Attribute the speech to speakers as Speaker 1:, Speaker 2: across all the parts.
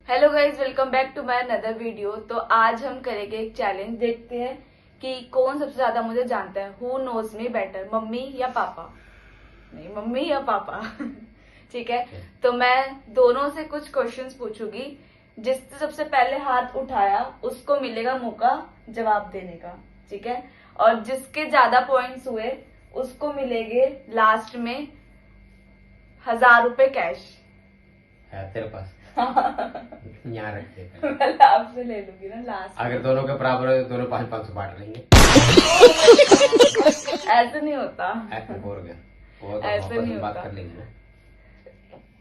Speaker 1: Hello guys, welcome back to my another video. तो आज हम करेंगे एक चैलेंज, देखते हैं कि कौन सबसे ज्यादा मुझे जानता है। Who knows me better, mummy या पापा? नहीं, मम्मी या पापा। ठीक है, तो मैं दोनों से कुछ क्वेश्चंस पूछूंगी। जिसने सबसे पहले हाथ उठाया उसको मिलेगा मौका जवाब देने का। ठीक है, और जिसके ज्यादा पॉइंट्स हुए उसको मिलेंगे लास्ट में 1000 रुपए कैश।
Speaker 2: है तेरे पास? यहाँ रखते हैं।
Speaker 1: मैं आपसे ले लूंगी ना लास्ट।
Speaker 2: अगर दोनों के बराबर हो तो दोनों 500 बांट लेंगे।
Speaker 1: ऐसे नहीं होता,
Speaker 2: ऐसे बोल गया वो तो
Speaker 1: ऐसे नहीं
Speaker 2: बात
Speaker 1: होता।
Speaker 2: कर लेंगे।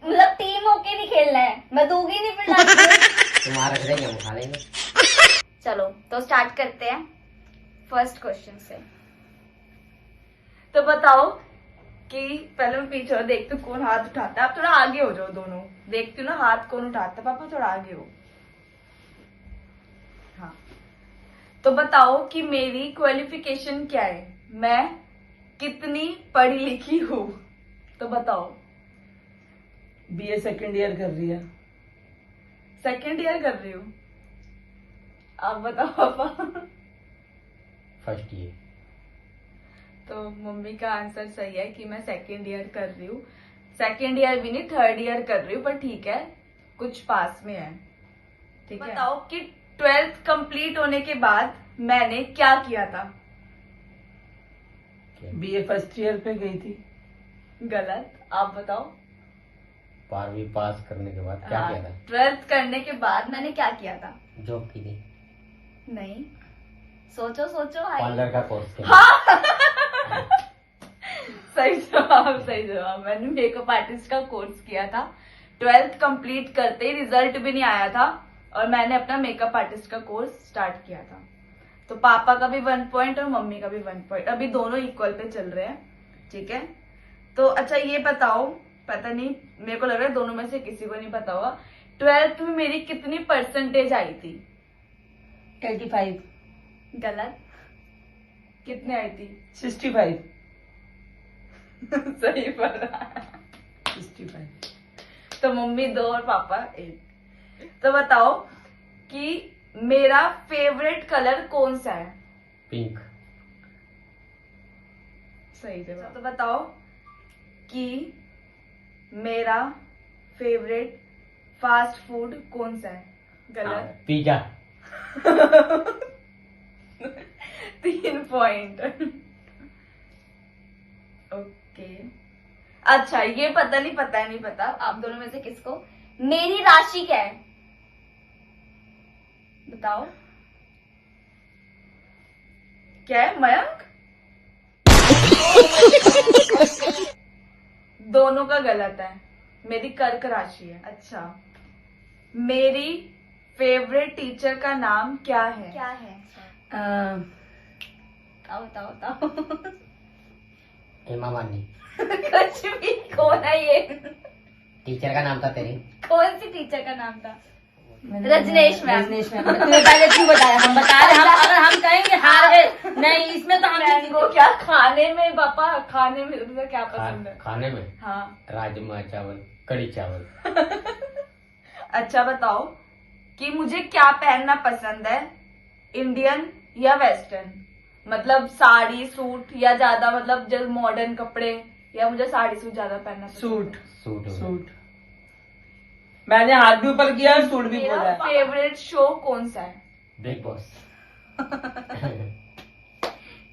Speaker 3: मतलब टीम होके नहीं खेलना है, मैं दूंगी नहीं फिर लास्ट में।
Speaker 2: तुम्हारा रख देंगे, हम खा लेंगे।
Speaker 3: चलो तो स्टार्ट करते हैं फर्स्ट क्वेश्चन से।
Speaker 1: तो बताओ कि पहले मैं पीछे देखती हूँ कौन हाथ उठाता है। आप थोड़ा आगे हो जाओ दोनों, देखती हूँ ना हाथ कौन उठाता है। पापा थोड़ा आगे हो। हाँ, तो बताओ कि मेरी क्वालिफिकेशन क्या है, मैं कितनी पढ़ी लिखी हूँ। तो बताओ।
Speaker 4: बीए सेकंड ईयर कर रही है।
Speaker 1: सेकेंड ईयर कर रही हूँ। आप बताओ पापा।
Speaker 2: First year.
Speaker 1: तो मम्मी का आंसर सही है कि मैं सेकेंड ईयर कर रही हूँ। सेकेंड ईयर भी नहीं, थर्ड ईयर कर रही हूँ, पर ठीक है, कुछ पास में है। ठीक है, बताओ कि 12th कंप्लीट होने के बाद मैंने क्या किया था।
Speaker 4: बीए फर्स्ट ईयर पे गई थी।
Speaker 1: गलत, आप बताओ।
Speaker 2: 12वीं पास करने के बाद क्या किया था?
Speaker 1: 12th करने के बाद
Speaker 3: मैंने क्या किया था?
Speaker 2: जॉब की थी।
Speaker 1: नहीं।
Speaker 3: सोचो सोचो।
Speaker 2: पार्लर का कोर्स किया।
Speaker 1: सही जवाब, सही जवाब। मैंने मेकअप आर्टिस्ट का कोर्स किया था। 12th कंप्लीट करते ही रिजल्ट भी नहीं आया था और मैंने अपना मेकअप आर्टिस्ट का कोर्स स्टार्ट किया था। तो पापा का भी 1 पॉइंट और मम्मी का भी 1 पॉइंट। अभी दोनों इक्वल पे चल रहे हैं। ठीक है, तो अच्छा ये बताओ, पता नहीं, मेरे को लग रहा है दोनों में से किसी को नहीं पता होगा, 12th में मेरी कितनी परसेंटेज आई थी।
Speaker 4: 85।
Speaker 1: गलत। कितने आई थी?
Speaker 4: 65।
Speaker 1: सही पढ़ा।
Speaker 4: 65।
Speaker 1: तो मम्मी 2 और पापा 1। तो बताओ कि मेरा फेवरेट कलर कौन सा है।
Speaker 2: पिंक।
Speaker 1: सही जवाब। तो बताओ कि मेरा फेवरेट फास्ट फूड कौन सा है। गलत।
Speaker 2: पिज्जा।
Speaker 1: 3 पॉइंट। ओके, अच्छा ये पता नहीं, पता है नहीं पता।
Speaker 3: आप दोनों में से किसको? मेरी राशि क्या है बताओ।
Speaker 1: क्या है? मयंक। दोनों का गलत है, मेरी कर्क राशि है। अच्छा, मेरी फेवरेट टीचर का नाम क्या है?
Speaker 3: क्या है? बताओ बताओ बताओ।
Speaker 2: हेमा मालिनी।
Speaker 3: कुछ भी। कौन है ये?
Speaker 2: टीचर का नाम था तेरी?
Speaker 3: कौन सी टीचर का नाम था? रजनीश मैम।
Speaker 4: रजनीश मैम। तुम्हें पहले क्यों बताया? हम बता रहे, हम अगर हम कहेंगे हार है नहीं, इसमें तो हम
Speaker 1: मैंगो। क्या खाने में पापा, खाने में तुझे क्या पसंद है?
Speaker 2: खाने में
Speaker 1: हाँ।
Speaker 2: राजमा चावल, कड़ी चावल।
Speaker 1: अच्छा बताओ कि मुझे क्या पहनना पसंद है, इंडियन या वेस्टर्न? मतलब साड़ी सूट या ज्यादा, मतलब जो मॉडर्न कपड़े, या मुझे साड़ी सूट ज्यादा पहनना पसंद है?
Speaker 4: सूट।
Speaker 2: सूट।
Speaker 4: सूट। मैंने हाथ भी ऊपर किया और सूट भी बोला
Speaker 1: मेरा
Speaker 4: है।
Speaker 1: फेवरेट शो कौन सा है?
Speaker 2: Big boss.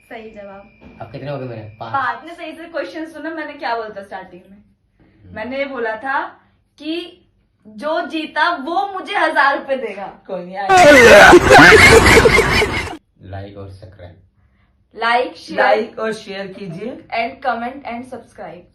Speaker 3: सही जवाब।
Speaker 2: अब कितने हो गए मेरे? 5।
Speaker 1: आपने सही से क्वेश्चन सुना, मैंने क्या बोला था स्टार्टिंग में? मैंने ये बोला था कि जो जीता वो मुझे 1000 रुपए देगा।
Speaker 4: कोई नहीं।
Speaker 2: लाइक और सब्सक्राइब।
Speaker 1: लाइक
Speaker 4: लाइक और शेयर कीजिए।
Speaker 1: And comment and subscribe.